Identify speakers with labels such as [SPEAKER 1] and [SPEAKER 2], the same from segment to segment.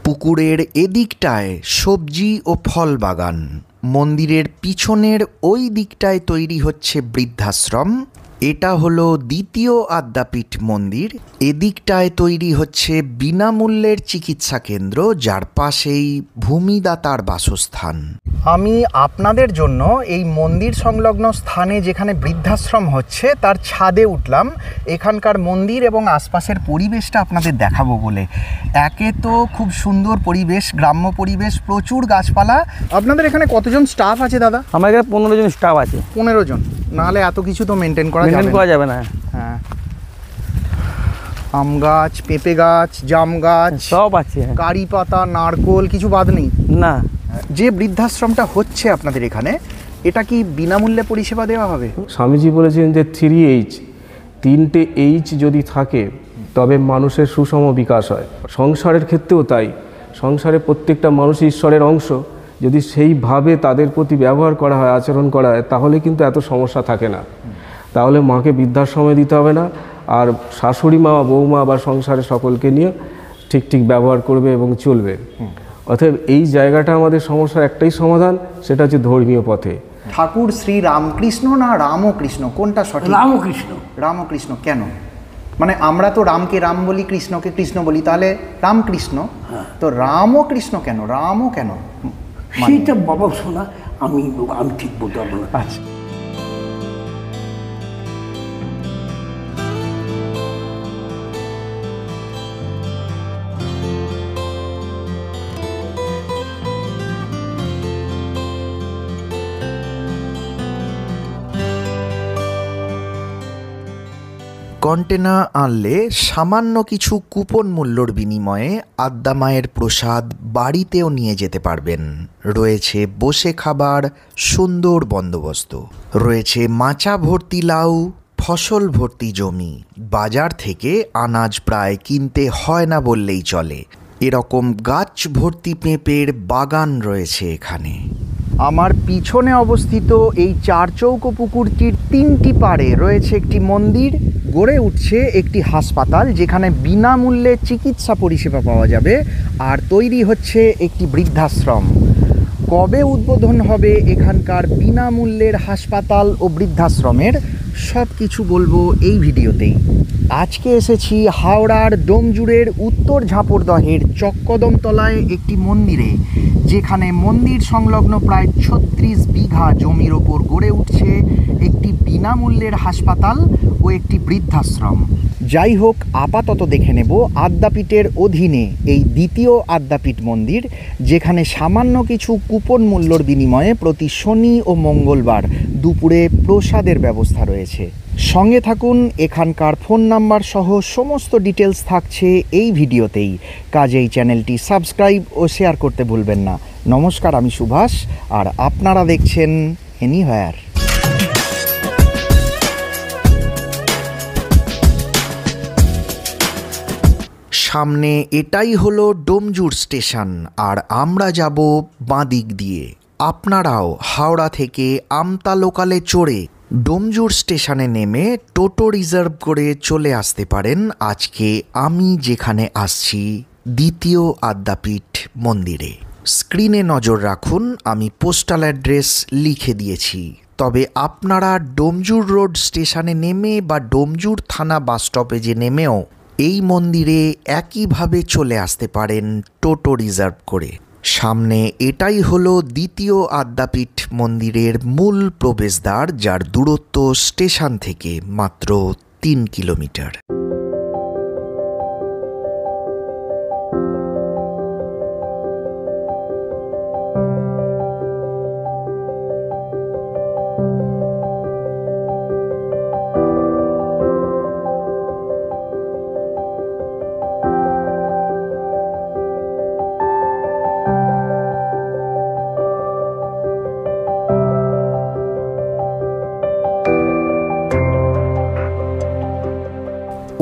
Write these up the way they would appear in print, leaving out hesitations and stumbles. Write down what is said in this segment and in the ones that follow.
[SPEAKER 1] পুকুরের এদিকটায় সবজি ও ফল বাগান, মন্দিরের পিছনের ওই দিকটায় তৈরি হচ্ছে বৃদ্ধাশ্রম। এটা হলো দ্বিতীয় আদ্যাপীঠ মন্দির। এদিকটায় তৈরি হচ্ছে বিনামূল্যের চিকিৎসা কেন্দ্র, যার পাশেই ভূমিদাতার বাসস্থান। আমি আপনাদের জন্য এই মন্দির সংলগ্ন স্থানে যেখানে বৃদ্ধাশ্রম হচ্ছে তার ছাদে উঠলাম এখানকার মন্দির এবং আশপাশের পরিবেশটা আপনাদের দেখাবো বলে। একে তো খুব সুন্দর পরিবেশ, গ্রাম্য পরিবেশ, প্রচুর গাছপালা। আপনাদের এখানে কতজন স্টাফ আছে দাদা?
[SPEAKER 2] আমার এখানে 15 জন স্টাফ আছে।
[SPEAKER 1] 15 জন? নাহলে এত কিছু তো মেনটেন করা
[SPEAKER 2] যাবে না।
[SPEAKER 1] হ্যাঁ, আম গাছ, পেঁপে গাছ, জাম গাছ
[SPEAKER 2] সব আছে,
[SPEAKER 1] কারি পাতা, নারকোল, কিছু বাদ নেই
[SPEAKER 2] না।
[SPEAKER 1] যে বৃদ্ধাশ্রমটা হচ্ছে আপনাদের এখানে, এটা কি বিনামূল্যে পরিষেবা দেওয়া হবে?
[SPEAKER 3] স্বামীজি বলেছেন যে 3H, 3টে H যদি থাকে তবে মানুষের সুষম বিকাশ হয়। সংসারের ক্ষেত্রেও তাই। সংসারে প্রত্যেকটা মানুষ ঈশ্বরের অংশ। যদি সেইভাবে তাদের প্রতি ব্যবহার করা হয়, আচরণ করা হয়, তাহলে কিন্তু এত সমস্যা থাকে না। তাহলে মাকে বৃদ্ধাশ্রমে দিতে হবে না, আর শাশুড়ি মা, বৌমা বা সংসারে সকলকে নিয়ে ঠিক ব্যবহার করবে এবং চলবে। অতএব এই জায়গাটা আমাদের সমস্যার একটাই সমাধান, সেটা হচ্ছে ধর্মীয় পথে।
[SPEAKER 1] ঠাকুর শ্রী রামকৃষ্ণ না রামকৃষ্ণ, কোনটা সঠিক?
[SPEAKER 2] রামকৃষ্ণ।
[SPEAKER 1] রামকৃষ্ণ কেন? মানে আমরা তো রামকে রাম বলি, কৃষ্ণকে কৃষ্ণ বলি, তাহলে রামকৃষ্ণ। তো রামকৃষ্ণ কেন? রামও কেন?
[SPEAKER 2] সেইটা বাবা শোনা, আমি ঠিক বলতে পারবো না।
[SPEAKER 1] আচ্ছা, কন্টেনা আনলে সামান্য কিছু কুপন মূল্যর বিনিময়ে আদ্যা মায়ের প্রসাদ বাড়িতেও নিয়ে যেতে পারবেন। রয়েছে বসে খাবার সুন্দর বন্দোবস্ত, রয়েছে মাচা ভর্তি লাউ, ফসল ভর্তি জমি, বাজার থেকে আনাজ প্রায় কিনতে হয় না বললেই চলে। এরকম গাছ ভর্তি পেঁপের বাগান রয়েছে এখানে। আমার পিছনে অবস্থিত এই 4 চৌকো পুকুরটির 3টি পাড়ে রয়েছে একটি মন্দির, গড়ে উঠছে একটি হাসপাতাল যেখানে বিনামূল্যে চিকিৎসা পরিষেবা পাওয়া যাবে, আর তৈরি হচ্ছে একটি বৃদ্ধাশ্রম। কবে উদ্বোধন হবে এখানকার বিনামূল্যের হাসপাতাল ও বৃদ্ধাশ্রমের, সব কিছু বলবো এই ভিডিওতেই। আজকে এসেছি হাওড়ার ডোমজুড়ের উত্তর ঝাঁপড়দহের চক্কদমতলায় একটি মন্দিরে, যেখানে মন্দির সংলগ্ন প্রায় 36 বিঘা জমির ওপর গড়ে উঠছে একটি বিনামূল্যের হাসপাতাল ও একটি বৃদ্ধাশ্রম। যাই হোক, আপাতত দেখে নেব আদ্যাপীঠের অধীনে এই দ্বিতীয় আদ্যাপীঠ মন্দির, যেখানে সামান্য কিছু কুপন মূল্যর বিনিময়ে প্রতি শনি ও মঙ্গলবার দুপুরে প্রসাদের ব্যবস্থা রয়েছে। সঙ্গে থাকুন, এখানকার ফোন নাম্বার সহ সমস্ত ডিটেলস থাকছে এই ভিডিওতেই। কাজেই চ্যানেলটি সাবস্ক্রাইব ও শেয়ার করতে ভুলবেন না। নমস্কার, আমি সুভাষ, আর আপনারা দেখছেন এনিহোয়ার। সামনে এটাই হলো ডোমজুড় স্টেশন, আর আমরা যাব বাঁদিক দিয়ে। আপনারাও হাওড়া থেকে আমতা লোকালে চড়ে ডোমজুড় স্টেশনে নেমে টোটো রিজার্ভ করে চলে আসতে পারেন আজকে আমি যেখানে আসছি, দ্বিতীয় আদ্যাপীঠ মন্দিরে। স্ক্রিনে নজর রাখুন, আমি পোস্টাল অ্যাড্রেস লিখে দিয়েছি। তবে আপনারা ডোমজুড় রোড স্টেশনে নেমে বা ডোমজুড় থানা বাস স্টপেজে নেমেও এই মন্দিরে একইভাবে চলে আসতে পারেন টোটো রিজার্ভ করে। সামনে এটাই হলো দ্বিতীয় আদ্যাপীঠ মন্দিরের মূল প্রবেশদ্বার, যার দূরত্ব স্টেশন থেকে মাত্র 3 কিলোমিটার।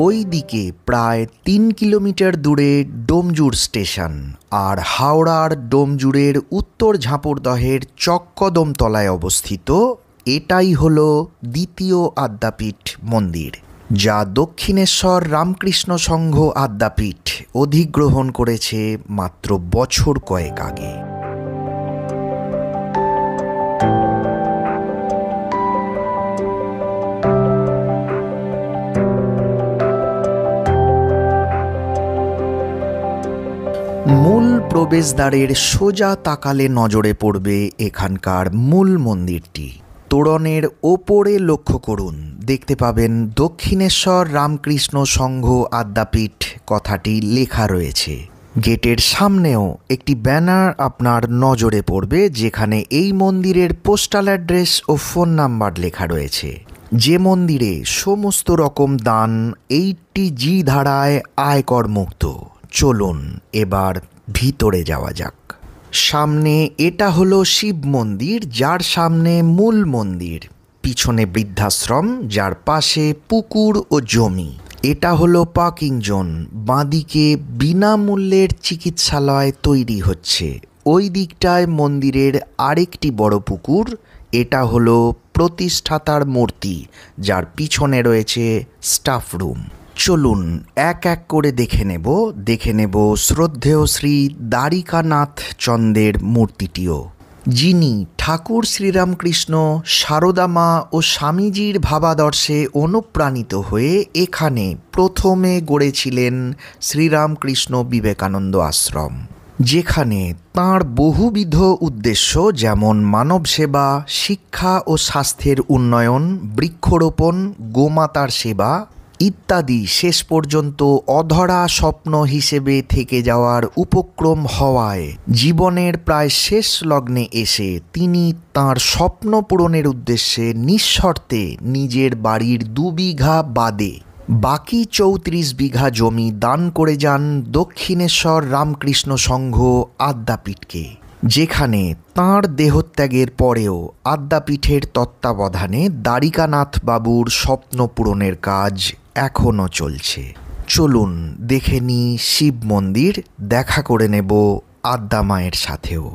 [SPEAKER 1] ওই দিকে প্রায় 3 কিলোমিটার দূরে ডোমজুড় স্টেশন, আর হাওড়ার ডোমজুড়ের উত্তর ঝাঁপড়দহের চক্কদমতলায় অবস্থিত এটাই হলো দ্বিতীয় আদ্যাপীঠ মন্দির। যা দক্ষিণেশ্বর রামকৃষ্ণ সংঘ আদ্যাপীঠ অধিগ্রহণ করেছে মাত্র বছর কয়েক আগে। মূল প্রবেশদ্বারের সোজা তাকালে নজরে পড়বে এখানকার মূল মন্দিরটি। তোরণের ওপরে লক্ষ্য করুন, দেখতে পাবেন দক্ষিণেশ্বর রামকৃষ্ণ সংঘ আদ্যাপীঠ কথাটি লেখা রয়েছে। গেটের সামনেও একটি ব্যানার আপনার নজরে পড়বে, যেখানে এই মন্দিরের পোস্টাল অ্যাড্রেস ও ফোন নাম্বার লেখা রয়েছে। যে মন্দিরে সমস্ত রকম দান 80G ধারায় আয়কর মুক্ত। চলুন এবার ভিতরে যাওয়া যাক। সামনে এটা হলো শিব মন্দির, যার সামনে মূল মন্দির। পিছনে বৃদ্ধাশ্রম, যার পাশে পুকুর ও জমি। এটা হলো পার্কিং জোন। বাঁদিকে বিনামূল্যের চিকিৎসালয় তৈরি হচ্ছে। ওই দিকটায় মন্দিরের আরেকটি বড় পুকুর। এটা হলো প্রতিষ্ঠাতার মূর্তি, যার পিছনে রয়েছে স্টাফ রুম। চলুন এক এক করে দেখে নেব শ্রদ্ধেয় শ্রী দ্বারিকানাথ চন্দ্রের মূর্তিটিও, যিনি ঠাকুর শ্রীরামকৃষ্ণ, সারদা মা ও স্বামীজির ভাবাদর্শে অনুপ্রাণিত হয়ে এখানে প্রথমে গড়েছিলেন শ্রীরামকৃষ্ণ বিবেকানন্দ আশ্রম, যেখানে তাঁর বহুবিধ উদ্দেশ্য যেমন মানব সেবা, শিক্ষা ও স্বাস্থ্যের উন্নয়ন, বৃক্ষরোপণ, গোমাতার সেবা ইত্যাদি শেষ পর্যন্ত অধরা স্বপ্ন হিসেবে থেকে যাওয়ার উপক্রম হওয়ায় জীবনের প্রায় শেষ লগ্নে এসে তিনি তাঁর স্বপ্ন পূরণের উদ্দেশ্যে নিঃশর্তে নিজের বাড়ির 2 বিঘা বাদে বাকি 34 বিঘা জমি দান করে যান দক্ষিণেশ্বর রামকৃষ্ণ সংঘ আদ্যাপীঠকে, যেখানে তাঁর দেহত্যাগের পরেও আদ্যাপীঠের তত্ত্বাবধানে দ্বারিকানাথ বাবুর স্বপ্ন পূরণের কাজ এখনও চলছে। চলুন দেখে নিই শিব মন্দির, দেখা করে নেব আদ্যা মায়ের সাথেও।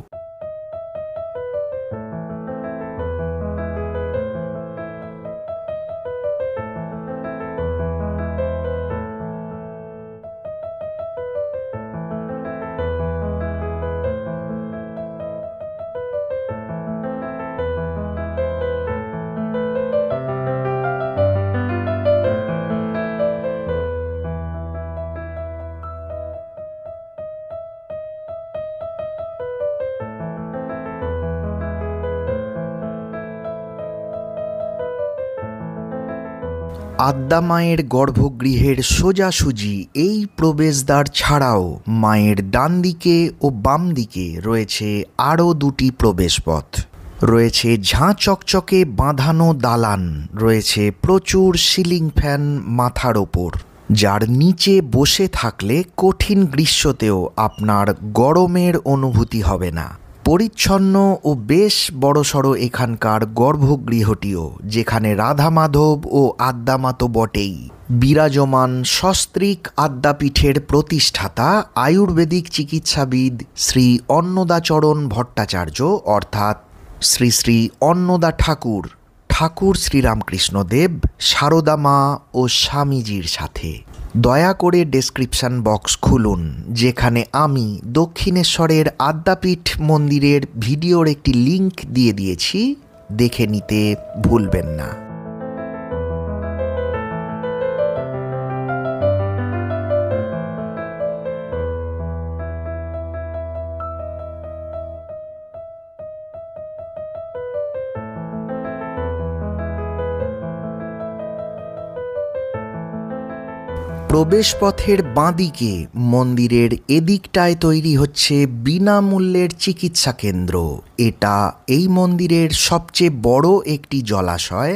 [SPEAKER 1] আদ্যা মায়ের গর্ভগৃহের সোজাসুজি এই প্রবেশদ্বার ছাড়াও মায়ের ডান দিকে ও বাম দিকে রয়েছে আরও 2টি প্রবেশপথ। রয়েছে ঝাঁ চকচকে বাঁধানো দালান, রয়েছে প্রচুর সিলিং ফ্যান মাথার ওপর, যার নিচে বসে থাকলে কঠিন গ্রীষ্মতেও আপনার গরমের অনুভূতি হবে না। পরিচ্ছন্ন ও বেশ বড়সড় এখানকার গর্ভগৃহটিও, যেখানে রাধা মাধব ও আদ্যা মা তো বটেই, বিরাজমান সস্ত্রীক আদ্যাপীঠের প্রতিষ্ঠাতা আয়ুর্বেদিক চিকিৎসাবিদ শ্রী অন্নদাচরণ ভট্টাচার্য অর্থাৎ শ্রী শ্রী অন্নদা ঠাকুর, ঠাকুর শ্রীরামকৃষ্ণদেব, সারদা মা ও স্বামীজির সাথে। দয়া করে ডেসক্রিপশন বক্স খুলুন, যেখানে আমি দক্ষিণেশ্বরের আদ্যাপীঠ মন্দিরের ভিডিওর একটি লিংক দিয়ে দিয়েছি, দেখে নিতে ভুলবেন না। প্রবেশপথের বাঁদিকে মন্দিরের এদিকটায় তৈরি হচ্ছে বিনামূল্যের চিকিৎসা কেন্দ্র। এটা এই মন্দিরের সবচেয়ে বড় একটি জলাশয়,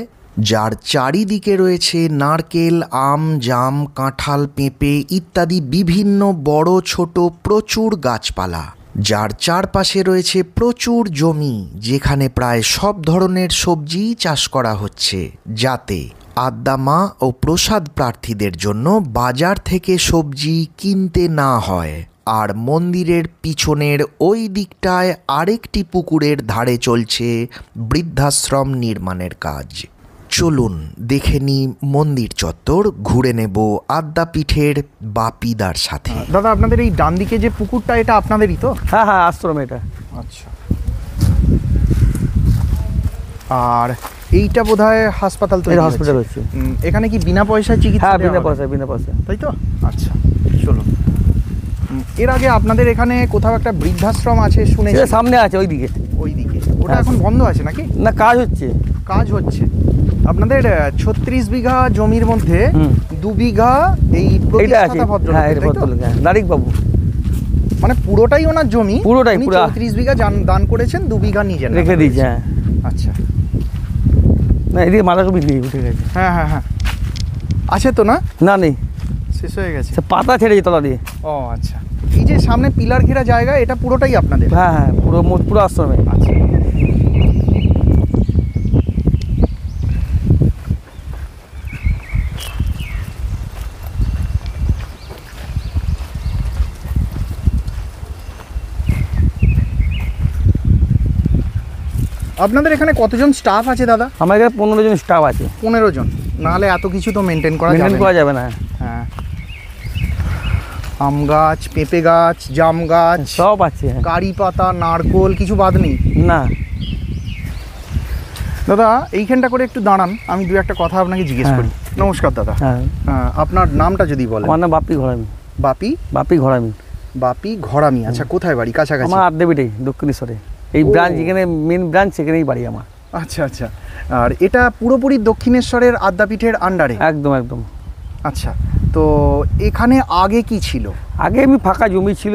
[SPEAKER 1] যার চারিদিকে রয়েছে নারকেল, আম, জাম, কাঁঠাল, পেঁপে ইত্যাদি বিভিন্ন বড় ছোট প্রচুর গাছপালা, যার চারপাশে রয়েছে প্রচুর জমি, যেখানে প্রায় সব ধরনের সবজি চাষ করা হচ্ছে, যাতে আদ্যা মা ও প্রসাদ প্রার্থীদের জন্য বাজার থেকে সবজি কিনতে না হয়। আর মন্দিরের পিছনের ওই দিকটায় আরেকটি পুকুরের ধারে চলছে বৃদ্ধাশ্রম নির্মাণের কাজ। চলুন দেখে নি মন্দির চত্বর, ঘুরে নেব আদ্যাপীঠের বাপিদার সাথে। দাদা, আপনাদের এই ডান দিকে যে পুকুরটা, এটা আপনাদেরই তো?
[SPEAKER 2] হ্যাঁ হ্যাঁ, আশ্রম এটা।
[SPEAKER 1] আচ্ছা। আর এইটা বোধহয় হাসপাতাল তো?
[SPEAKER 2] এটা হসপিটাল হচ্ছে।
[SPEAKER 1] এখানে কি বিনা পয়সায় চিকিৎসা?
[SPEAKER 2] হ্যাঁ,
[SPEAKER 1] দেওয়া
[SPEAKER 2] বিনা
[SPEAKER 1] হবে?
[SPEAKER 2] পয়সা, বিনা পয়সা।
[SPEAKER 1] তাই তো? আচ্ছা, চলুন। এর আগে আপনাদের এখানে কোথাও একটা বৃদ্ধাশ্রম আছে শুনেছি।
[SPEAKER 2] এটা সামনে আছে ওইদিকে।
[SPEAKER 1] ওইদিকে ওটা
[SPEAKER 2] হ্যাঁ।
[SPEAKER 1] এখন বন্ধ আছে নাকি?
[SPEAKER 2] না, কাজ হচ্ছে।
[SPEAKER 1] কাজ হচ্ছে। আপনাদের 36 বিঘা জমির মধ্যে 2 বিঘা এই
[SPEAKER 2] এটা আছে।
[SPEAKER 1] প্রতিষ্ঠাতা ভদ্রলোক,
[SPEAKER 2] হ্যাঁ, এটা
[SPEAKER 1] তাই তো?
[SPEAKER 2] ভদ্রলোক, হ্যাঁ, দারিক বাবু।
[SPEAKER 1] মানে পুরোটাই ওনার জমি?
[SPEAKER 2] পুরোটাই,
[SPEAKER 1] উনি
[SPEAKER 2] পুরো।
[SPEAKER 1] 34 বিঘা দান করেছেন, 2 বিঘা নিজের নামে
[SPEAKER 2] রেখে দিয়েছে।
[SPEAKER 1] রয়েছে।
[SPEAKER 2] হ্যাঁ।
[SPEAKER 1] আচ্ছা।
[SPEAKER 2] না, এদিকে মালাকবি নেই, উঠে গেছে।
[SPEAKER 1] হ্যাঁ হ্যাঁ হ্যাঁ, আছে তো না?
[SPEAKER 2] না, নেই,
[SPEAKER 1] শেষ হয়ে গেছে।
[SPEAKER 2] সে পাতা ছেড়েছে তলা দিয়ে।
[SPEAKER 1] ও আচ্ছা। এই যে সামনে পিলার ঘেরা জায়গা, এটা পুরোটাই আপনাদের?
[SPEAKER 2] হ্যাঁ হ্যাঁ, পুরো আশ্রমে।
[SPEAKER 1] আচ্ছা। আপনাদের এখানে কতজন স্টাফ আছে দাদা?
[SPEAKER 2] আমার এখানে 15 জন স্টাফ আছে।
[SPEAKER 1] 15 জন? নাহলে এত কিছু তো মেনটেন করা
[SPEAKER 2] মেনটেন
[SPEAKER 1] যাবে
[SPEAKER 2] করা
[SPEAKER 1] না।
[SPEAKER 2] যাবে না।
[SPEAKER 1] হ্যাঁ। আম গাছ, পেঁপে গাছ, জাম গাছ,
[SPEAKER 2] সব আছে। হ্যাঁ।
[SPEAKER 1] কারি পাতা, নারকোল, কিছু বাদ নেই?
[SPEAKER 2] না।
[SPEAKER 1] দাদা, এইখানটা করে একটু দাঁড়ান, আমি দু একটা কথা আপনাকে জিজ্ঞেস
[SPEAKER 2] হ্যাঁ।
[SPEAKER 1] করি। নমস্কার দাদা।
[SPEAKER 2] হ্যাঁ,
[SPEAKER 1] আপনার নামটা যদি বলেন।
[SPEAKER 2] আমার নাম বাপি ঘরামি।
[SPEAKER 1] বাপি?
[SPEAKER 2] বাপি ঘরামি।
[SPEAKER 1] বাপি ঘরামি। আচ্ছা, কোথায় বাড়ি? কাছাকাছি?
[SPEAKER 2] আমার আদ্যাপীঠে, দক্ষিণেশ্বরে। এই
[SPEAKER 1] ও।
[SPEAKER 2] ব্রাঞ্চ, যেখানে মেন ব্রাঞ্চ, সেখানেই বাড়ি আমার।
[SPEAKER 1] আচ্ছা আচ্ছা। আর এটা পুরোপুরি দক্ষিণেশ্বরের আদ্যাপীঠের আন্ডারে?
[SPEAKER 2] একদম একদম।
[SPEAKER 1] আচ্ছা। তো এখানে আগে কি ছিল?
[SPEAKER 2] আগে এমনি ফাঁকা জমি ছিল,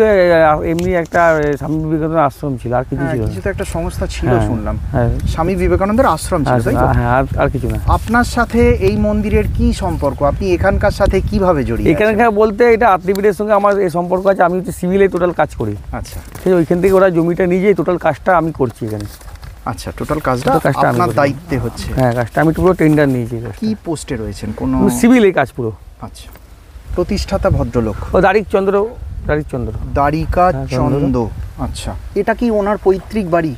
[SPEAKER 2] এমনি একটা স্বামী বিবেকানন্দ আশ্রম ছিল, আর কিছু
[SPEAKER 1] হ্যাঁ,
[SPEAKER 2] ছিল না।
[SPEAKER 1] কিছু তো একটা সংস্থা ছিল
[SPEAKER 2] হ্যাঁ,
[SPEAKER 1] শুনলাম।
[SPEAKER 2] হ্যাঁ।
[SPEAKER 1] স্বামী বিবেকানন্দের আশ্রম ছিল, তাই তো?
[SPEAKER 2] হ্যাঁ, আর কিছু না।
[SPEAKER 1] আপনার সাথে এই মন্দিরের কি সম্পর্ক? আপনি এখানকার সাথে কিভাবে জড়িয়ে আছেন?
[SPEAKER 2] এখানকার বলতে, এটা আদ্যাপীঠের সঙ্গে আমার এই সম্পর্ক আছে। আমি হচ্ছে সিভিলে টোটাল কাজ করি।
[SPEAKER 1] আচ্ছা
[SPEAKER 2] সেই ওইখান থেকে ওরা জমিটা নিজেই টোটাল কাজটা আমি করছি এখানে।
[SPEAKER 1] আচ্ছা, টোটাল কাজটা
[SPEAKER 2] টোটাল কাজটা আমি
[SPEAKER 1] আপনার
[SPEAKER 2] করি।
[SPEAKER 1] দায়িত্বে হচ্ছে?
[SPEAKER 2] হ্যাঁ, কাজটা আমি পুরো টেন্ডার নিয়েছি।
[SPEAKER 1] কি পোস্টে রয়েছেন? কোনো
[SPEAKER 2] সিভিলে কাজ পুরো।
[SPEAKER 1] আচ্ছা। প্রতিষ্ঠাতা ভদ্রলোক?
[SPEAKER 2] ও দারিক চন্দ্র।
[SPEAKER 1] দ্বারিকা
[SPEAKER 2] হ্যাঁ,
[SPEAKER 1] চন্দ। আচ্ছা। এটা কি ওনার পৈতৃক বাড়ি?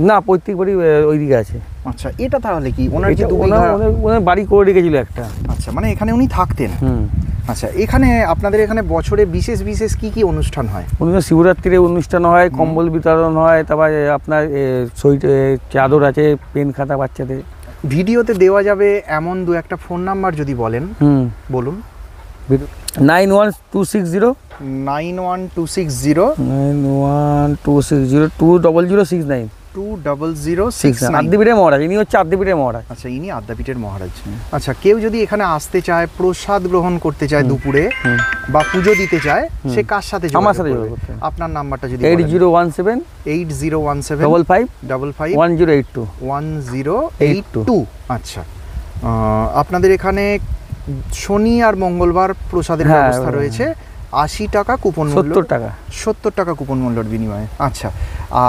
[SPEAKER 2] না, পৈতৃক বাড়ি ওইদিকে আছে।
[SPEAKER 1] আচ্ছা, এটা তাহলে কি ওনার যে
[SPEAKER 2] এটা
[SPEAKER 1] 2 বিঘা?
[SPEAKER 2] ওনার বাড়ি করে রেখেছিল একটা।
[SPEAKER 1] আচ্ছা, মানে এখানে উনি থাকতেন?
[SPEAKER 2] হুম।
[SPEAKER 1] আচ্ছা, এখানে আপনাদের এখানে বছরে বিশেষ বিশেষ কি কি অনুষ্ঠান হয়?
[SPEAKER 2] অনুষ্ঠান, শিবরাত্রির অনুষ্ঠান হয়, কম্বল বিতরণ হয়, তারপরে আপনার চাদর আছে, পেন খাতা বাচ্চাদের।
[SPEAKER 1] ভিডিওতে দেওয়া যাবে এমন দু একটা ফোন নাম্বার যদি বলেন। বলুন।
[SPEAKER 2] 9126020069
[SPEAKER 1] 20069।
[SPEAKER 2] আদ্যাপীঠের মহারাজ, ইনি হচ্ছে আদ্যাপীঠের মহারাজ।
[SPEAKER 1] আচ্ছা, ইনি আদ্যাপীঠের মহারাজ। আচ্ছা, কেউ যদি এখানে আসতে চায়, প্রসাদ গ্রহণ করতে চায় দুপুরে, বা পুজো দিতে চায়, সে কার সাথে
[SPEAKER 2] আমার সাথে
[SPEAKER 1] যোগাযোগ
[SPEAKER 2] যোগাযোগ
[SPEAKER 1] করবে?
[SPEAKER 2] করতে।
[SPEAKER 1] আপনার নাম্বারটা যদি
[SPEAKER 2] 8017
[SPEAKER 1] 8017
[SPEAKER 2] 55
[SPEAKER 1] 55
[SPEAKER 2] 1082।
[SPEAKER 1] 1082। আচ্ছা। আপনাদের এখানে শনি আর মঙ্গলবার প্রসাদের
[SPEAKER 2] হ্যাঁ,
[SPEAKER 1] ব্যবস্থা রয়েছে। 80 টাকা কুপন মূল্য।
[SPEAKER 2] 70 টাকা।
[SPEAKER 1] 70 টাকা কুপন মূল্যের বিনিময়ে। আচ্ছা।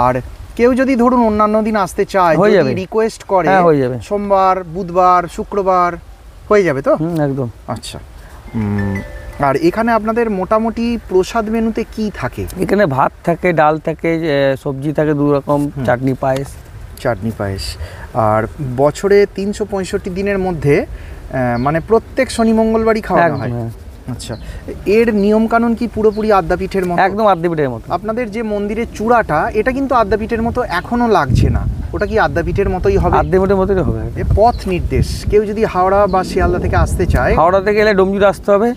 [SPEAKER 1] আর কেউ যদি ধরুন অন্যান্য দিন আসতে চায়,
[SPEAKER 2] হয়ে
[SPEAKER 1] যদি
[SPEAKER 2] যাবে।
[SPEAKER 1] রিকোয়েস্ট করে,
[SPEAKER 2] হ্যাঁ, হয়ে যাবে।
[SPEAKER 1] সোমবার, বুধবার, শুক্রবার হয়ে যাবে তো?
[SPEAKER 2] একদম।
[SPEAKER 1] আচ্ছা। আর এখানে আপনাদের মোটামুটি প্রসাদ মেনুতে কি থাকে?
[SPEAKER 2] এখানে ভাত থাকে, ডাল থাকে, সবজি থাকে 2 রকম, চাটনি, পায়েস।
[SPEAKER 1] চাটনি, পায়েস। আর বছরে 365 দিনের মধ্যে মানে প্রত্যেক শনি মঙ্গলবারই খাওয়ানো হয়? আচ্ছা। এর নিয়ম কানুন কি পুরোপুরি আদ্যাপীঠের মতো?
[SPEAKER 2] একদম আদ্যাপীঠের মতো।
[SPEAKER 1] আপনাদের যে মন্দিরের চূড়াটা, এটা কিন্তু আদ্যাপীঠের মতো এখনো লাগছে না, ওটা কি আদ্যাপীঠের মতোই হবে?
[SPEAKER 2] আদ্যাপীঠের মতোই হবে।
[SPEAKER 1] এ পথ নির্দেশ, কেউ যদি হাওড়া বা শিয়ালদা থেকে আসতে চায়?
[SPEAKER 2] হাওড়া থেকে গেলে ডোমজুড়ে আসতে হবে।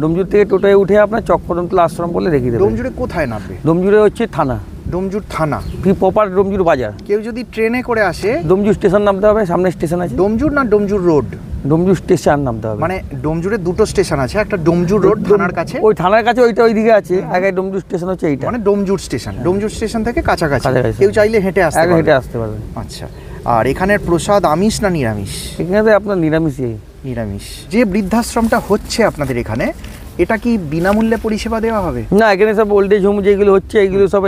[SPEAKER 2] ডোমজুর থেকে টোটোয় উঠে আপনার চক্রতন্ত্র আশ্রম বলে দেখিয়ে দেবে।
[SPEAKER 1] ডোমজুড়ে কোথায় নামবে?
[SPEAKER 2] ডোমজুড়ে হচ্ছে থানা,
[SPEAKER 1] ডোমজুর থানা।
[SPEAKER 2] প্রপার ডোমজুর বাজার।
[SPEAKER 1] কেউ যদি ট্রেনে করে আসে,
[SPEAKER 2] ডোমজুর স্টেশন নামতে হবে, সামনে স্টেশন আছে।
[SPEAKER 1] ডোমজুর না ডোমজুর রোড?
[SPEAKER 2] ডোমজুর স্টেশন নামতে হবে।
[SPEAKER 1] মানে ডোমজুরে দুটো স্টেশন আছে, একটা ডোমজুর রোড থানার কাছে।
[SPEAKER 2] ওই থানার কাছে ওইটা ওইদিকে আছে, আগে ডোমজুর স্টেশন হচ্ছে এইটা।
[SPEAKER 1] মানে ডোমজুর স্টেশন, ডোমজুর স্টেশন থেকে কাছাকাছি,
[SPEAKER 2] কাছাকাছি।
[SPEAKER 1] কেউ চাইলে হেঁটে আসতে
[SPEAKER 2] আগে
[SPEAKER 1] পারবে?
[SPEAKER 2] হেঁটে আসতে পারবে।
[SPEAKER 1] আচ্ছা। আর এখানের প্রসাদ আমিষ না নিরামিষ?
[SPEAKER 2] এখানে আপনার নিরামিষই।
[SPEAKER 1] নিরামিষ। যে বৃদ্ধাশ্রমটা হচ্ছে আপনাদের এখানে, এটা কি বিনামূল্যে পরিষেবা দেওয়া হবে?
[SPEAKER 2] না, এখানে সব ওল্ড এজ হোম যেগুলো হচ্ছে, এইগুলো সব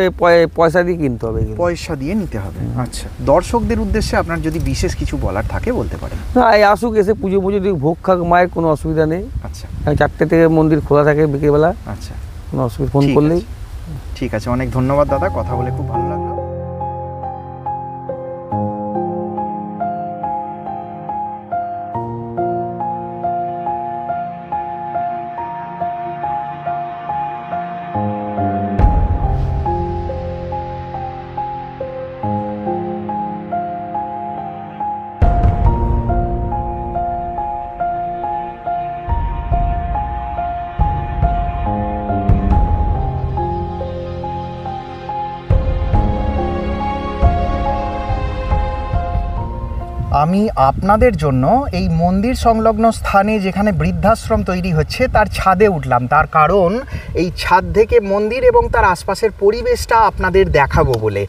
[SPEAKER 2] পয়সা দিয়ে কিনতে হবে।
[SPEAKER 1] পয়সা দিয়ে নিতে হবে। আচ্ছা। দর্শকদের উদ্দেশ্যে আপনার যদি বিশেষ কিছু বলার থাকে বলতে পারেন।
[SPEAKER 2] না, এই আসুক, এসে পুজো যদি ভোগ খাক, মায়ের কোনো অসুবিধা নেই।
[SPEAKER 1] আচ্ছা।
[SPEAKER 2] 4টে থেকে মন্দির খোলা থাকে বিকেলবেলা।
[SPEAKER 1] আচ্ছা,
[SPEAKER 2] কোনো অসুবিধা, ফোন
[SPEAKER 1] ঠিক
[SPEAKER 2] করলেই।
[SPEAKER 1] আছে। ঠিক আছে, অনেক ধন্যবাদ দাদা, কথা বলে খুব ভালো লাগলো। আমি আপনাদের জন্য এই মন্দির সংলগ্ন স্থানে যেখানে বৃদ্ধাশ্রম তৈরি হচ্ছে তার ছাদে উঠলাম। তার কারণ এই ছাদ থেকে মন্দির এবং তার আশপাশের পরিবেশটা আপনাদের দেখাবো বলে।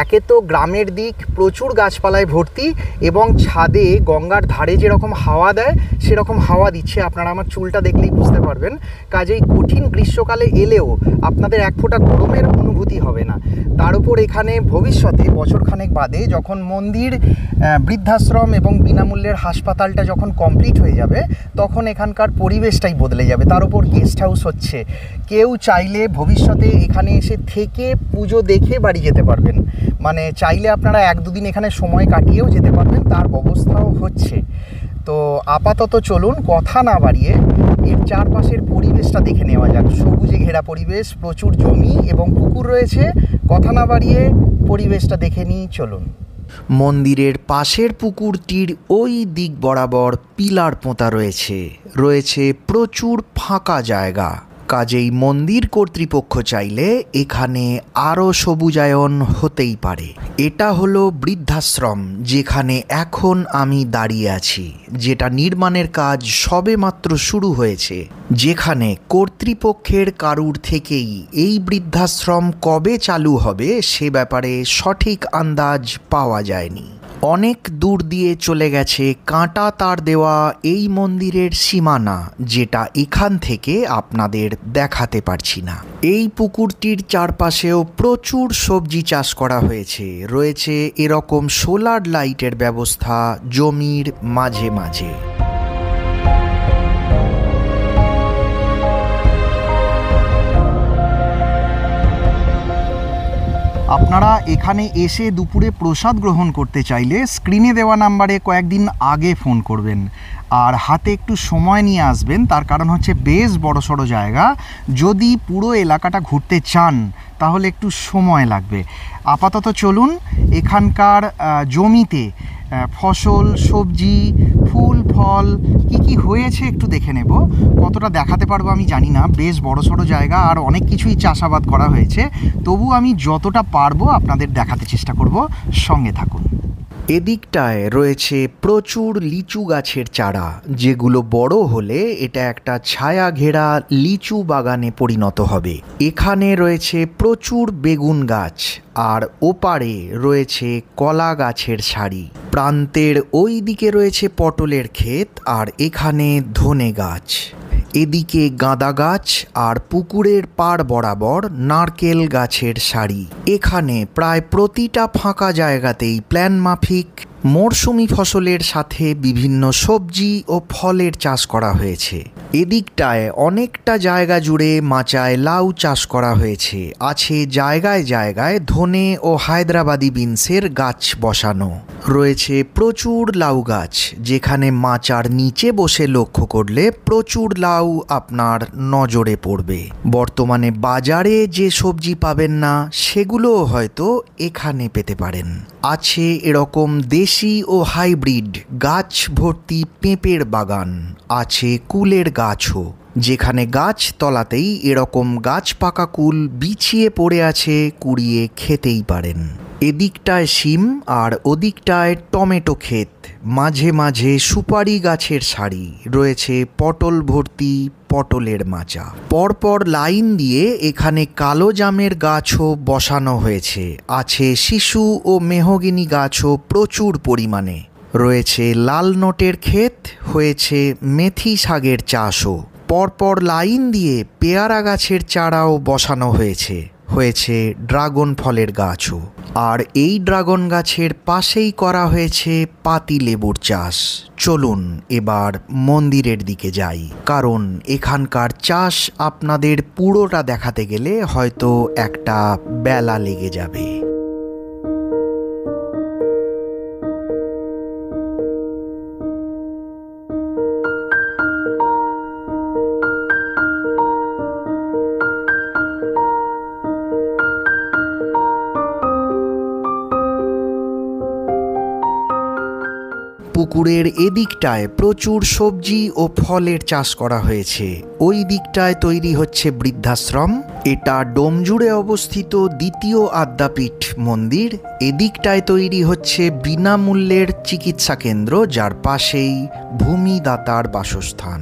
[SPEAKER 1] একে তো গ্রামের দিক, প্রচুর গাছপালায় ভর্তি, এবং ছাদে গঙ্গার ধারে যেরকম হাওয়া দেয় সেরকম হাওয়া দিচ্ছে। আপনারা আমার চুলটা দেখলেই বুঝতে পারবেন। কাজেই কঠিন গ্রীষ্মকালে এলেও আপনাদের এক ফোঁটা গরমের অনুভূতি হবে না। তার উপর এখানে ভবিষ্যতে বছরখানেক বাদে যখন মন্দির, বৃদ্ধাশ্রম এবং বিনামূল্যের হাসপাতালটা যখন কমপ্লিট হয়ে যাবে তখন এখানকার পরিবেশটাই বদলে যাবে। তার উপর গেস্ট হাউস হচ্ছে। কেউ চাইলে ভবিষ্যতে এখানে এসে থেকে পুজো দেখে বাড়ি যেতে পারবেন। মানে চাইলে আপনারা 1-2 দিন এখানে সময় কাটিয়েও যেতে পারবেন, তার ব্যবস্থাও হচ্ছে। তো আপাতত চলুন কথা না বাড়িয়ে এর চারপাশের পরিবেশটা দেখে নেওয়া যাক। সবুজে ঘেরা পরিবেশ, প্রচুর জমি এবং পুকুর রয়েছে। কথা না বাড়িয়ে পরিবেশটা দেখে নিই, চলুন। মন্দিরের পাশের পুকুরটির ওই দিক বরাবর পিলার পোঁতা রয়েছে প্রচুর ফাঁকা জায়গা। কাজেই মন্দির কর্তৃপক্ষ চাইলে এখানে আরও সবুজায়ন হতেই পারে। এটা হলো বৃদ্ধাশ্রম যেখানে এখন আমি দাঁড়িয়ে আছি, যেটা নির্মাণের কাজ সবেমাত্র শুরু হয়েছে। যেখানে কর্তৃপক্ষের কারুর থেকেই এই বৃদ্ধাশ্রম কবে চালু হবে সে ব্যাপারে সঠিক আন্দাজ পাওয়া যায়নি। অনেক দূর দিয়ে চলে গেছে কাঁটা তার দেওয়া এই মন্দিরের সীমানা, যেটা এখান থেকে আপনাদের দেখাতে পারছি না। এই পুকুরটির চারপাশেও প্রচুর সবজি চাষ করা রয়েছে এরকম সোলার লাইটের ব্যবস্থা জমির মাঝে মাঝে। আপনারা এখানে এসে দুপুরে প্রসাদ গ্রহণ করতে চাইলে স্ক্রিনে দেওয়া নাম্বারে কয়েকদিন আগে ফোন করবেন, আর হাতে একটু সময় নিয়ে আসবেন। তার কারণ হচ্ছে বেশ বড়সড় জায়গা। যদি পুরো এলাকাটা ঘুরতে চান তাহলে একটু সময় লাগবে। আপাতত চলুন এখানকার জমিতে ফসল, সবজি, ফুল, ফল কি হয়েছে একটু দেখে নেব। কতটা দেখাতে পারবো আমি জানি না, বেশ বড়সড় জায়গা আর অনেক কিছুই চাষাবাদ করা হয়েছে। তবু আমি যতটা পারবো আপনাদের দেখাতে চেষ্টা করব, সঙ্গে থাকুন। এদিকটায় রয়েছে প্রচুর লিচু গাছের চারা, যেগুলো বড় হলে এটা একটা ছায়া ঘেরা লিচু বাগানে পরিণত হবে। এখানে রয়েছে প্রচুর বেগুন গাছ, আর ওপারে রয়েছে কলা গাছের সারি। প্রান্তের ওই দিকে রয়েছে পটলের ক্ষেত, আর এখানে ধনে গাছ। এদিকে গাঁদা গাছ, আর পুকুরের পাড় বরাবর নারকেল গাছের সারি। এখানে প্রায় প্রতিটা ফাঁকা জায়গাতেই প্ল্যান মাফিক মরশুমি ফসলের সাথে বিভিন্ন সবজি ও ফলের চাষ করা হয়েছে। এদিকটায় অনেকটা জায়গা জুড়ে মাচায় লাউ চাষ করা হয়েছে। আছে জায়গায় জায়গায় ধনে ও হায়দ্রাবাদি বিনসের গাছ বসানো। রয়েছে প্রচুর লাউ গাছ, যেখানে মাচার নিচে বসে লক্ষ্য করলে প্রচুর লাউ আপনার নজরে পড়বে। বর্তমানে বাজারে যে সবজি পাবেন না সেগুলোও হয়তো এখানে পেতে পারেন। আছে এরকম দেশি ও হাইব্রিড গাছ ভর্তি পেঁপের বাগান। আছে কুলের গাছও, যেখানে গাছ তলাতেই এরকম গাছ পাকা কুল বিছিয়ে পড়ে আছে, কুড়িয়ে খেতেই পারেন। এদিকটায় শিম আর ওদিকটায় টমেটো ক্ষেত। মাঝে মাঝে সুপারি গাছের সারি। রয়েছে পটল ভর্তি পটলের মাচা। পরপর লাইন দিয়ে এখানে কালো জামের গাছও বসানো হয়েছে। আছে শিশু ও মেহগিনি গাছও প্রচুর পরিমাণে। রয়েছে লাল নোটের ক্ষেত, হয়েছে মেথি শাকের চাষও। পরপর লাইন দিয়ে পেয়ারা গাছের চারাও বসানো হয়েছে ড্রাগন ফলের গাছও। আর এই ড্রাগন গাছের পাশেই করা হয়েছে পাতি লেবুর চাষ। চলুন এবার মন্দিরের দিকে যাই, কারণ এখানকার চাষ আপনাদের পুরোটা দেখাতে গেলে হয়তো একটা বেলা লেগে যাবে। পুকুরের এদিকটায় প্রচুর সবজি ও ফলের চাষ করা হয়েছে। ওই দিকটায় তৈরি হচ্ছে বৃদ্ধাশ্রম। এটা ডোমজুড়ে অবস্থিত দ্বিতীয় আদ্যাপীঠ মন্দির। এদিকটায় তৈরি হচ্ছে বিনামূল্যের চিকিৎসা কেন্দ্র, যার পাশেই ভূমিদাতার বাসস্থান।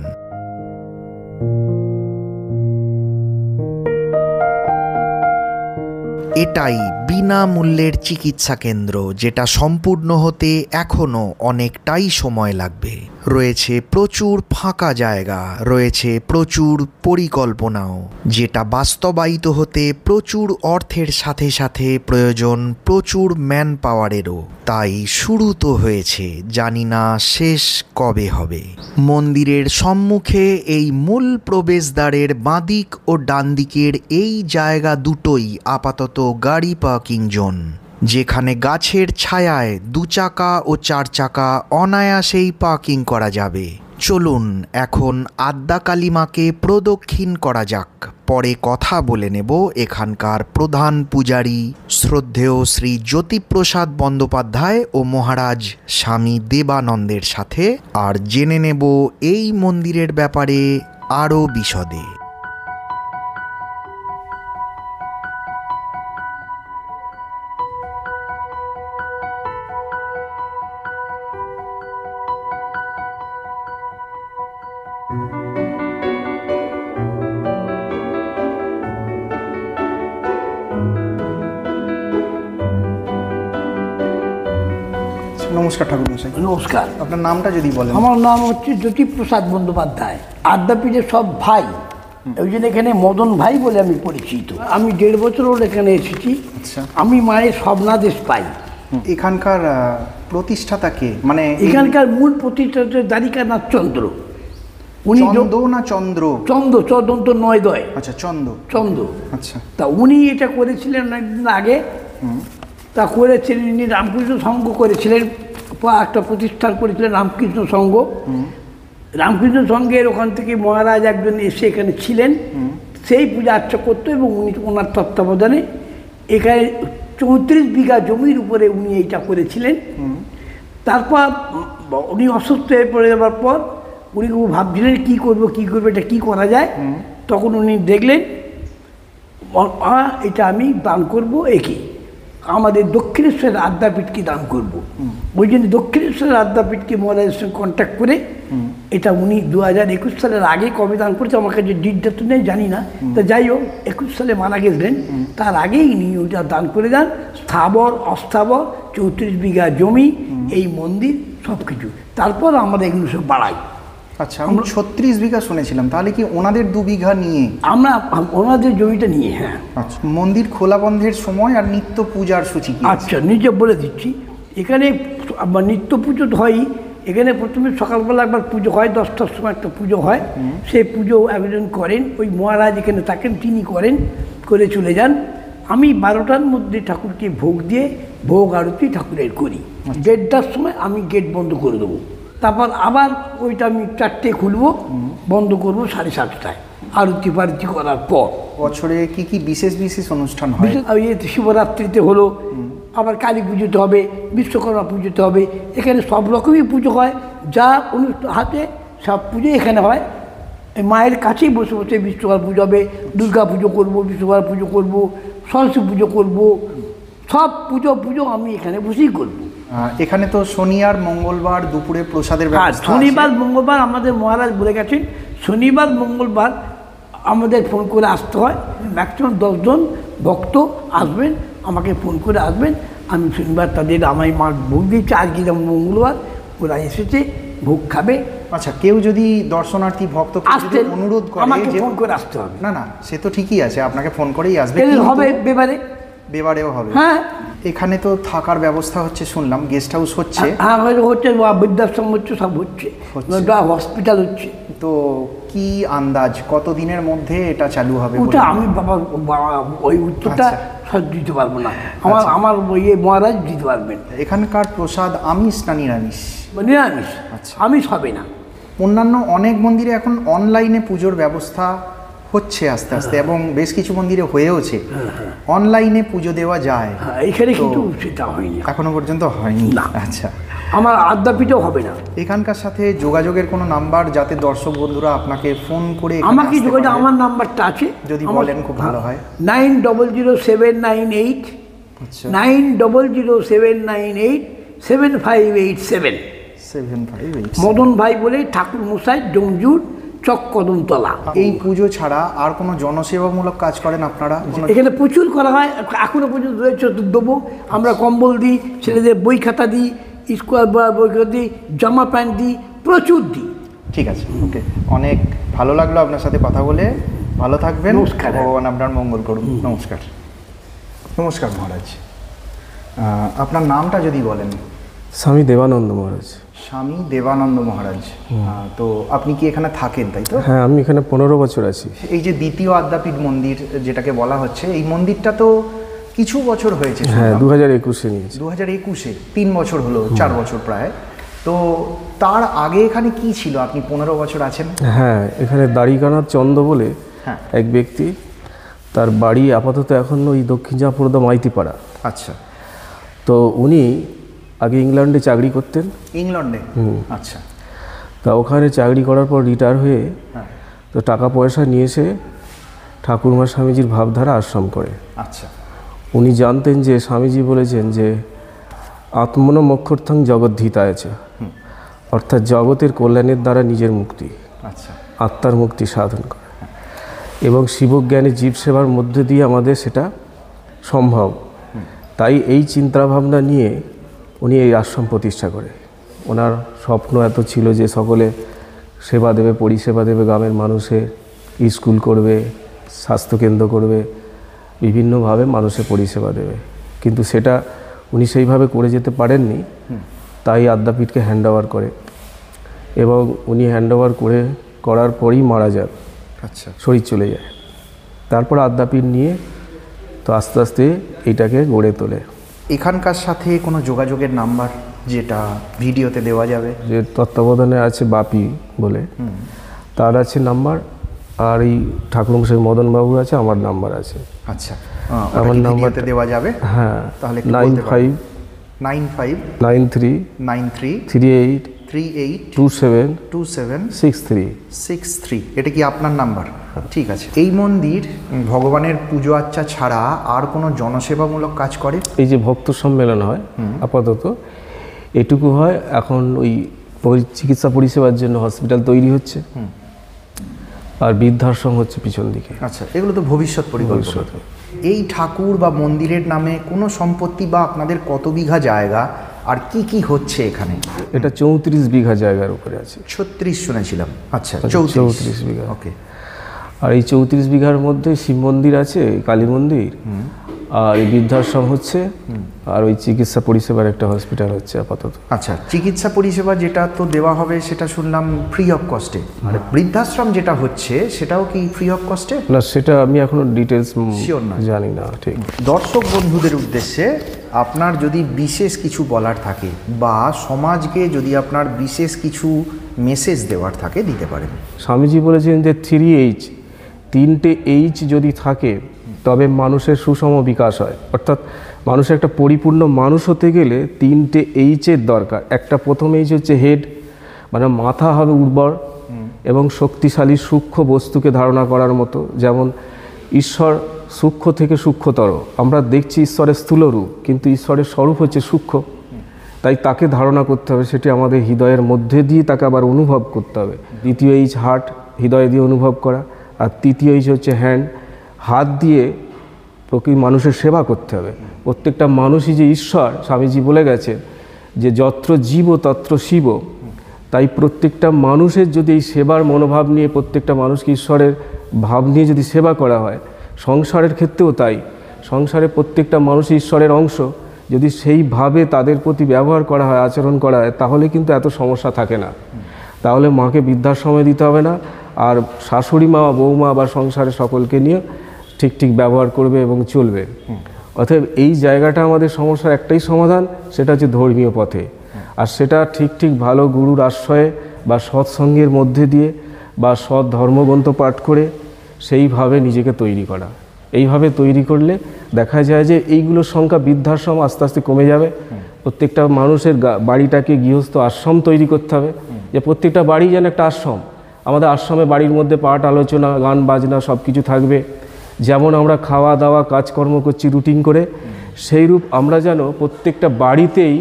[SPEAKER 1] এটাই বিনামূল্যের চিকিৎসা কেন্দ্র, যেটা সম্পূর্ণ হতে এখনও অনেকটাই সময় লাগবে। রয়েছে প্রচুর ফাঁকা জায়গা, রয়েছে প্রচুর পরিকল্পনাও, যেটা বাস্তবায়িত হতে প্রচুর অর্থের সাথে সাথে প্রয়োজন প্রচুর ম্যান পাওয়ারেরও। তাই শুরু তো হয়েছে, জানি না শেষ কবে হবে। মন্দিরের সম্মুখে এই মূল প্রবেশদ্বারের বাঁদিক ও ডান দিকের এই জায়গা দুটোই আপাতত গাড়ি পার্কিং জোন, যেখানে গাছের ছায়ায় 2 চাকা ও 4 চাকা অনায়াসেই পার্কিং করা যাবে। চলুন এখন আদ্যা কালীমাকে প্রদক্ষিণ করা যাক। পরে কথা বলে নেব এখানকার প্রধান পূজারী শ্রদ্ধেয় শ্রী জ্যোতিপ্রসাদ বন্দ্যোপাধ্যায় ও মহারাজ স্বামী দেবানন্দের সাথে, আর জেনে নেব এই মন্দিরের ব্যাপারে আরও বিশদে।
[SPEAKER 4] নমস্কার ঠাকুরমশাই।
[SPEAKER 5] নমস্কার।
[SPEAKER 4] আপনার নামটা যদি বলেন।
[SPEAKER 5] আমার নাম হচ্ছে জ্যোতিপ্রসাদ বন্দ্যোপাধ্যায়। আদ্যাপীঠের সব ভাই, ওই জন্য এখানে মদন ভাই বলে আমি পরিচিত। আমি 1.5 বছর হল এখানে এসেছি।
[SPEAKER 4] আচ্ছা।
[SPEAKER 5] আমি মায়ের স্বপ্নাদেশ পাই।
[SPEAKER 4] এখানকার প্রতিষ্ঠাতা কে? মানে
[SPEAKER 5] এখানকার মূল প্রতিষ্ঠাতা দ্বারিকানাথ চন্দ্র। উনি
[SPEAKER 4] চন্দ্র না চন্দ্র?
[SPEAKER 5] চন্দ্র, চদন্ত নয় দয়।
[SPEAKER 4] আচ্ছা, চন্দ্র।
[SPEAKER 5] চন্দ্র।
[SPEAKER 4] আচ্ছা।
[SPEAKER 5] তা উনি এটা করেছিলেন অনেকদিন আগে। তা করেছিলেন, ইনি রামকৃষ্ণ সংঘ করেছিলেন, একটা প্রতিষ্ঠান করেছিলেন রামকৃষ্ণ সংঘ। রামকৃষ্ণ সংঘের ওখান থেকে মহারাজ একজন এসে এখানে ছিলেন, সেই পূজা আর্চা করতো এবং উনি ওনার তত্ত্বাবধানে এখানে 34 বিঘা জমির উপরে উনি এইটা করেছিলেন। তারপর উনি অসুস্থ হয়ে পড়ে যাওয়ার পর উনি ভাবছিলেন কী করবো এটা কী করা যায়। তখন উনি দেখলেন এটা আমি দান করবো, একে আমাদের দক্ষিণেশ্বরের আদ্যাপীঠকে দান করব। ওই জন্য দক্ষিণেশ্বরের আদ্যাপীঠকে মহারাজের সঙ্গে কন্ট্যাক্ট করে এটা উনি 2021 সালের আগে কবে দান করেছে, আমার কাছে ডিটটা তো নেই, জানি না। তা যাই হোক, 21 সালে মারা গেছিলেন, তার আগেই ইনি ওইটা দান করে দেন। স্থাবর অস্থাবর 34 বিঘা জমি, এই মন্দির সব কিছু। তারপর আমরা এগুলো সব বাড়াই।
[SPEAKER 4] আচ্ছা, আমি 36 বিঘা শুনেছিলাম, তাহলে কি ওনাদের 2 বিঘা নিয়ে?
[SPEAKER 5] আমরা ওনাদের জমিটা নিয়ে। হ্যাঁ।
[SPEAKER 4] আচ্ছা, মন্দির খোলা বন্ধের সময় আর নিত্য পূজার সূচি কি?
[SPEAKER 5] আচ্ছা, নিজে বলে দিচ্ছি। এখানে নিত্য পুজো তো হয়ই। এখানে প্রথমে সকালবেলা একবার পুজো হয়, 10টার সময় একটা পুজো হয়। সেই পুজো একজন করেন, ওই মহারাজ এখানে থাকেন, তিনি করেন, করে চলে যান। আমি 12টার মধ্যে ঠাকুরকে ভোগ দিয়ে ভোগ আরতি ঠাকুরের করি। 1:30টার সময় আমি গেট বন্ধ করে দেবো। তারপর আবার ওইটা আমি 4টে খুলবো, বন্ধ করবো 7:30টায় আরতি পারতি করার পর।
[SPEAKER 4] বছরে কি কি বিশেষ বিশেষ অনুষ্ঠান হয়?
[SPEAKER 5] শিবরাত্রিতে হলো, আবার কালী পুজোতে হবে, বিশ্বকর্মা পুজোতে হবে। এখানে সব রকমই পুজো হয়, যা অনুষ্ঠান হাতে সব পুজো এখানে হয়। মায়ের কাছেই বসে বসে বিশ্বকর্মা পুজো হবে, দুর্গা পুজো করবো, বিশ্বকর্মা পুজো করবো, সরস্বতী পুজো করবো, সব পুজো আমি এখানে বসেই করবো।
[SPEAKER 4] এখানে তো শনি আর মঙ্গলবার দুপুরে প্রসাদের ব্যবস্থা।
[SPEAKER 5] শনিবার মঙ্গলবার আমাদের মহারাজ বলে গেছেন, শনিবার মঙ্গলবার আমাদের ফোন করে আসতে হয়। ম্যাক্সিমাম 10 জন ভক্ত আসবেন, আমাকে ফোন করে আসবেন। আমি শনিবার তাদের আমায় মা ভোগ দিয়েছি। আজকে যেমন মঙ্গলবার, ওরা এসেছে, ভোগ খাবে।
[SPEAKER 4] আচ্ছা, কেউ যদি দর্শনার্থী ভক্ত
[SPEAKER 5] আসতে
[SPEAKER 4] অনুরোধ করে,
[SPEAKER 5] আমাকে ফোন করে আসতে হবে।
[SPEAKER 4] না, সে তো ঠিকই আছে, আপনাকে ফোন করেই আসবে।
[SPEAKER 5] হবে
[SPEAKER 4] বেবারেও হবে।
[SPEAKER 5] হ্যাঁ।
[SPEAKER 4] এখানে তো থাকার ব্যবস্থা হচ্ছে শুনলাম, গেস্ট হাউস হচ্ছে।
[SPEAKER 5] হ্যাঁ, হচ্ছে, বৃদ্ধাশ্রম হচ্ছে, সব হচ্ছে, হসপিটাল হচ্ছে।
[SPEAKER 4] তো কি আন্দাজ কতদিনের মধ্যে এটা চালু হবে?
[SPEAKER 5] ওটা আমি বাবা ওই উত্তরটা সব দিতে পারবো না। আমার মহারাজ দিতে পারবেন।
[SPEAKER 4] এখানকার প্রসাদ আমিষ না নিরামিষ?
[SPEAKER 5] নিরামিষ।
[SPEAKER 4] আচ্ছা,
[SPEAKER 5] আমিষ হবে না।
[SPEAKER 4] অন্যান্য অনেক মন্দিরে এখন অনলাইনে পুজোর ব্যবস্থা হচ্ছে আস্তে আস্তে, এবং বেশ কিছু মন্দিরে হয়েওছে অনলাইনে পুজো দেওয়া যায়।
[SPEAKER 5] এখানে কিন্তু সেটা হয়নি,
[SPEAKER 4] এখনো পর্যন্ত হয়নি।
[SPEAKER 5] না।
[SPEAKER 4] আচ্ছা,
[SPEAKER 5] আমার আদ্যাপীঠও হবে না।
[SPEAKER 4] এখানকার সাথে যোগাযোগের কোনো নাম্বার, যাতে দর্শক বন্ধুরা আপনাকে ফোন করে এখানে
[SPEAKER 5] আমাকে
[SPEAKER 4] আসতে
[SPEAKER 5] যোগাযোগ,
[SPEAKER 4] পারে?
[SPEAKER 5] আমার নাম্বারটা আছে,
[SPEAKER 4] যদি বলেন খুব ভালো হয়।
[SPEAKER 5] 900798
[SPEAKER 4] আচ্ছা
[SPEAKER 5] 900798 7587।
[SPEAKER 4] 7587।
[SPEAKER 5] মদন ভাই বলে ঠাকুর মশাই, ডোমজুর, চক কদমতলা।
[SPEAKER 4] এই পুজো ছাড়া আর কোনো জনসেবামূলক কাজ করেন আপনারা?
[SPEAKER 5] এখানে প্রচুর করা হয়, এখনো পর্যন্ত রয়েছে। দেবো আমরা কম্বল দিই, ছেলেদের বই খাতা দিই, স্কুল বই খাতা দিই, জামা প্যান্ট দিই, প্রচুর দিই।
[SPEAKER 4] ঠিক আছে, ওকে, অনেক ভালো লাগলো আপনার সাথে কথা বলে। ভালো থাকবেন,
[SPEAKER 5] নমস্কার।
[SPEAKER 4] ভগবান আপনার মঙ্গল করুন। নমস্কার। নমস্কার মহারাজ, আপনার নামটা যদি বলেন।
[SPEAKER 3] স্বামী দেবানন্দ মহারাজ।
[SPEAKER 4] স্বামী দেবানন্দ মহারাজ। তো আপনি কি এখানে থাকেন, তাই তো?
[SPEAKER 3] হ্যাঁ, আমি এখানে 15 বছর আছি।
[SPEAKER 4] এই যে দ্বিতীয় আদ্যাপীঠ মন্দির যেটাকে বলা হচ্ছে, এই মন্দিরটা তো কিছু বছর হয়েছে।
[SPEAKER 3] হ্যাঁ, 2021-এ নিয়েছি।
[SPEAKER 4] 2021-এ 3 বছর হলো, 4 বছর প্রায়। তো তার আগে এখানে কি ছিল? আপনি 15 বছর আছেন।
[SPEAKER 3] হ্যাঁ, এখানে দাড়িকানাথ চন্দ বলে
[SPEAKER 4] হ্যাঁ।
[SPEAKER 3] এক ব্যক্তি, তার বাড়ি আপাতত এখন ওই দক্ষিণ জাফরদা মাইতিপাড়া।
[SPEAKER 4] আচ্ছা।
[SPEAKER 3] তো উনি আগে ইংল্যান্ডে চাকরি করতেন।
[SPEAKER 4] ইংল্যান্ডে? আচ্ছা।
[SPEAKER 3] তা ওখানে চাকরি করার পর রিটায়ার হয়ে
[SPEAKER 4] হ্যাঁ।
[SPEAKER 3] তো টাকা পয়সা নিয়ে এসে ঠাকুরমা স্বামীজির ভাবধারা আশ্রম করে।
[SPEAKER 4] আচ্ছা।
[SPEAKER 3] উনি জানতেন যে স্বামীজি বলেছেন যে আত্মন মোক্ষর্থং জগদ্ধিতায় আছে, অর্থাৎ জগতের কল্যাণের দ্বারা নিজের মুক্তি,
[SPEAKER 4] আচ্ছা।
[SPEAKER 3] আত্মার মুক্তি সাধন করে, এবং শিবজ্ঞানী জীব সেবার মধ্যে দিয়ে আমাদের সেটা সম্ভব। তাই এই চিন্তাভাবনা নিয়ে উনি এই আশ্রম প্রতিষ্ঠা করে। ওনার স্বপ্ন এত ছিল যে সকলে সেবা দেবে, পরিষেবা দেবে, গ্রামের মানুষের স্কুল করবে, স্বাস্থ্যকেন্দ্র করবে, বিভিন্নভাবে মানুষের পরিষেবা দেবে, কিন্তু সেটা উনি সেইভাবে করে যেতে পারেননি। তাই আদ্যাপীঠকে হ্যান্ডওভার করে, এবং উনি হ্যান্ডওভার করার পরই মারা যান।
[SPEAKER 4] আচ্ছা।
[SPEAKER 3] শরীর চলে যায়। তারপর আদ্যাপীঠ নিয়ে তো আস্তে আস্তে এইটাকে গড়ে তোলে।
[SPEAKER 4] এখানকার সাথে কোনো যোগাযোগের নাম্বার যেটা ভিডিওতে দেওয়া যাবে?
[SPEAKER 3] যে তত্ত্বাবধানে আছে বাপি বলে, তার আছে নাম্বার, আর এই ঠাকুরমশাই মদনবাবুর আছে, আমার নাম্বার আছে।
[SPEAKER 4] আচ্ছা,
[SPEAKER 3] আমার
[SPEAKER 4] নাম্বারতে দেওয়া যাবে?
[SPEAKER 3] হ্যাঁ,
[SPEAKER 4] তাহলে
[SPEAKER 3] 9593382763।
[SPEAKER 4] 93272763। এটা কি আপনার নাম্বার? ঠিক আছে। এই মন্দির ভগবানের পুজো আচ্চা ছাড়া আর কোনো জনসেবামূলক কাজ করে?
[SPEAKER 3] এই যে ভক্ত সম্মেলন হয় আপাতত এটুকু হয়। এখন ওই চিকিৎসা পরিষেবার জন্য হসপিটাল তৈরি হচ্ছে, আর বৃদ্ধাশ্রম হচ্ছে পিছন দিকে।
[SPEAKER 4] আচ্ছা, এগুলো তো ভবিষ্যৎ পরিকল্পনা। এই ঠাকুর বা মন্দিরের নামে কোনো সম্পত্তি বা আপনাদের কত বিঘা জায়গা, আর কি কি হচ্ছে এখানে?
[SPEAKER 3] এটা 34 বিঘা জায়গার উপরে আছে।
[SPEAKER 4] 36 শুনেছিলাম। আচ্ছা,
[SPEAKER 3] 34 বিঘা।
[SPEAKER 4] ওকে।
[SPEAKER 3] আর এই 34 বিঘার মধ্যে শিব মন্দির আছে, কালী মন্দির, আর এই বৃদ্ধাশ্রম হচ্ছে, আর ওই চিকিৎসা পরিষেবার একটা হসপিটাল হচ্ছে আপাতত।
[SPEAKER 4] আচ্ছা, চিকিৎসা পরিষেবা যেটা তো দেওয়া হবে সেটা শুনলাম ফ্রি অফ কস্টে, আর বৃদ্ধাশ্রম যেটা হচ্ছে সেটাও কি ফ্রি অফ কস্টে?
[SPEAKER 3] না, সেটা আমি এখনো ডিটেলস
[SPEAKER 4] শিওর না,
[SPEAKER 3] জানি না। ঠিক।
[SPEAKER 4] দর্শক বন্ধুদের উদ্দেশ্যে আপনার যদি বিশেষ কিছু বলার থাকে, বা সমাজকে যদি আপনার বিশেষ কিছু মেসেজ দেওয়ার থাকে, দিতে পারেন।
[SPEAKER 3] স্বামীজি বলেছেন যে 3H, 3টে H যদি থাকে তবে মানুষের সুষম বিকাশ হয়। অর্থাৎ মানুষ একটা পরিপূর্ণ মানুষ হতে গেলে 3টে H-এর দরকার। একটা প্রথম H হচ্ছে হেড, মানে মাথা হবে উর্বর এবং শক্তিশালী সূক্ষ্ম বস্তুকে ধারণা করার মতো। যেমন ঈশ্বর সূক্ষ্ম থেকে সূক্ষ্মতর, আমরা দেখছি ঈশ্বরের স্থূল রূপ, কিন্তু ঈশ্বরের স্বরূপ হচ্ছে সূক্ষ্ম। তাই তাকে ধারণা করতে হবে, সেটি আমাদের হৃদয়ের মধ্যে দিয়ে তাকে আবার অনুভব করতে হবে। দ্বিতীয় H হার্ট, হৃদয় দিয়ে অনুভব করা। আর তৃতীয় H হচ্ছে হ্যান্ড, হাত দিয়ে প্রকৃতি মানুষের সেবা করতে হবে। প্রত্যেকটা মানুষই যে ঈশ্বর, স্বামীজি বলে গেছেন যে যত্র জীব তত্র শিব। তাই প্রত্যেকটা মানুষের যদি এই সেবার মনোভাব নিয়ে, প্রত্যেকটা মানুষকে ঈশ্বরের ভাব নিয়ে যদি সেবা করা হয়, সংসারের ক্ষেত্রেও তাই, সংসারে প্রত্যেকটা মানুষ ঈশ্বরের অংশ, যদি সেইভাবে তাদের প্রতি ব্যবহার করা হয়, আচরণ করা হয়, তাহলে কিন্তু এত সমস্যা থাকে না। তাহলে মাকে বৃদ্ধাশ্রমে দিতে হবে না, আর শাশুড়ি মা, বৌমা বা সংসারের সকলকে নিয়ে ঠিক ঠিক ব্যবহার করবে এবং চলবে। অতএব এই জায়গাটা আমাদের সমস্যার একটাই সমাধান, সেটা হচ্ছে ধর্মীয় পথে। আর সেটা ঠিক ঠিক ভালো গুরুর আশ্রয়ে বা সৎসঙ্গের মধ্যে দিয়ে বা সৎ ধর্মগ্রন্থ পাঠ করে সেইভাবে নিজেকে তৈরি করা। এইভাবে তৈরি করলে দেখা যায় যে এইগুলোর সংখ্যা, বৃদ্ধাশ্রম আস্তে আস্তে কমে যাবে, প্রত্যেকটা মানুষের বাড়িটাকে গৃহস্থ আশ্রম তৈরি করতে হবে, যে প্রত্যেকটা বাড়ি যেন একটা আশ্রম। আমাদের আশ্রমে বাড়ির মধ্যে পাঠ, আলোচনা, গান বাজনা সব কিছু থাকবে। যেমন আমরা খাওয়া দাওয়া কাজকর্ম করছি রুটিন করে, সেইরূপ আমরা যেন প্রত্যেকটা বাড়িতেই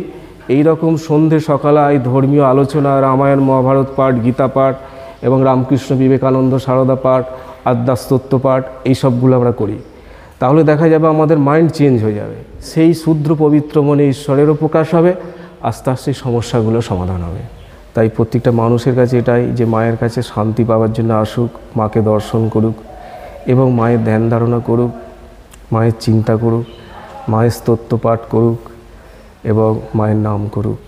[SPEAKER 3] এই রকম সন্ধে সকালায় ধর্মীয় আলোচনা, রামায়ণ মহাভারত পাঠ, গীতা পাঠ এবং রামকৃষ্ণ বিবেকানন্দ সারদা পাঠ, আদ্যাস্তত্ব পাঠ, এই সবগুলো আমরা করি। তাহলে দেখা যাবে আমাদের মাইন্ড চেঞ্জ হয়ে যাবে, সেই শুদ্ধ পবিত্র মনে ঈশ্বরেরও প্রকাশ হবে, আস্তে আস্তে সমস্যাগুলো সমাধান হবে। তাই প্রত্যেকটা মানুষের কাছে এটাই, যে মায়ের কাছে শান্তি পাওয়ার জন্য আসুক, মাকে দর্শন করুক এবং মায়ের ধ্যান ধারণা করুক, মায়ের চিন্তা করুক, মায়ের স্তোত্র পাঠ করুক এবং মায়ের নাম করুক।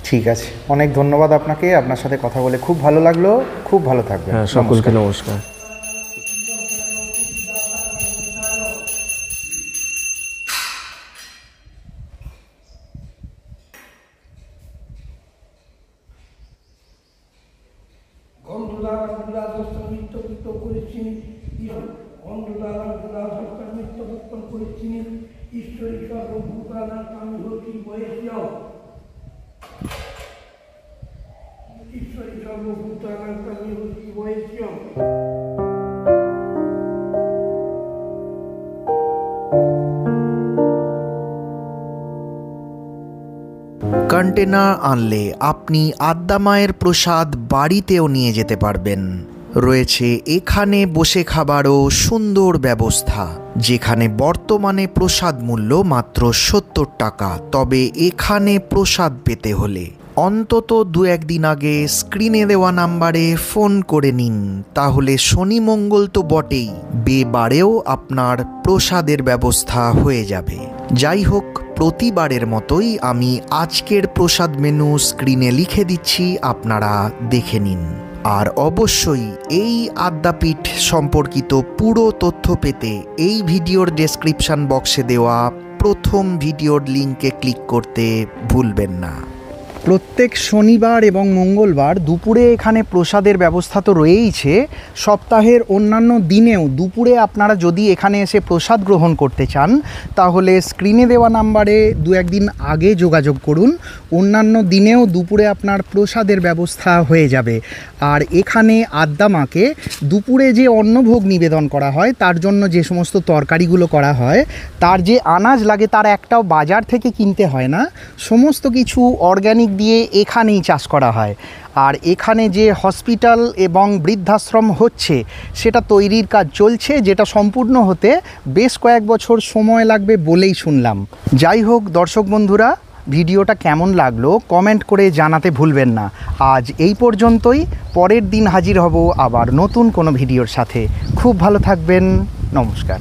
[SPEAKER 4] ঠিক আছে, অনেক ধন্যবাদ আপনাকে। আপনার সাথে কথা বলে খুব ভালো লাগলো। খুব ভালো থাকবেন।
[SPEAKER 3] হ্যাঁ, সকলকে নমস্কার।
[SPEAKER 1] কন্টেনার আনলে আপনি আদ্যা মায়ের প্রসাদ বাড়িতেও নিয়ে যেতে পারবেন। রয়েছে এখানে বসে খাবারও সুন্দর ব্যবস্থা, যেখানে বর্তমানে প্রসাদ মূল্য মাত্র 70 টাকা। তবে এখানে প্রসাদ পেতে হলে অন্তত 2-1 দিন আগে স্ক্রিনে দেওয়া নাম্বারে ফোন করে নিন, তাহলে শনি মঙ্গল তো বটেই, বেবারেও আপনার প্রসাদের ব্যবস্থা হয়ে যাবে। যাই হোক, প্রতিবারের মতোই আমি আজকের প্রসাদ মেনু স্ক্রিনে লিখে দিচ্ছি, আপনারা দেখে নিন। আর অবশ্যই এই আদ্যাপীঠ সম্পর্কিত পুরো তথ্য পেতে এই ভিডিওর ডেসক্রিপশন বক্সে দেওয়া প্রথম ভিডিওর লিঙ্কে ক্লিক করতে ভুলবেন না।
[SPEAKER 4] প্রত্যেক শনিবার এবং মঙ্গলবার দুপুরে এখানে প্রসাদের ব্যবস্থা তো রয়েইছে, সপ্তাহের অন্যান্য দিনেও দুপুরে আপনারা যদি এখানে এসে প্রসাদ গ্রহণ করতে চান তাহলে স্ক্রিনে দেওয়া নাম্বারে 2-1 দিন আগে যোগাযোগ করুন। অন্যান্য দিনেও দুপুরে আপনার প্রসাদের ব্যবস্থা হয়ে যাবে। আর এখানে আদ্যা মাকে দুপুরে যে অন্নভোগ নিবেদন করা হয়, তার জন্য যে সমস্ত তরকারিগুলো করা হয়, তার যে আনাজ লাগে তার একটাও বাজার থেকে কিনতে হয় না, সমস্ত কিছু অর্গ্যানিক দিয়ে এখানেই চাষ করা হয়। আর এখানে যে হসপিটাল এবং বৃদ্ধাশ্রম হচ্ছে সেটা তৈরির কাজ চলছে, যেটা সম্পূর্ণ হতে বেশ কয়েক বছর সময় লাগবে বলেই শুনলাম। যাই হোক দর্শক বন্ধুরা, ভিডিওটা কেমন লাগলো কমেন্ট করে জানাতে ভুলবেন না। আজ এই পর্যন্তই, পরের দিন হাজির হব আবার নতুন কোনো ভিডিওর সাথে। খুব ভালো থাকবেন, নমস্কার।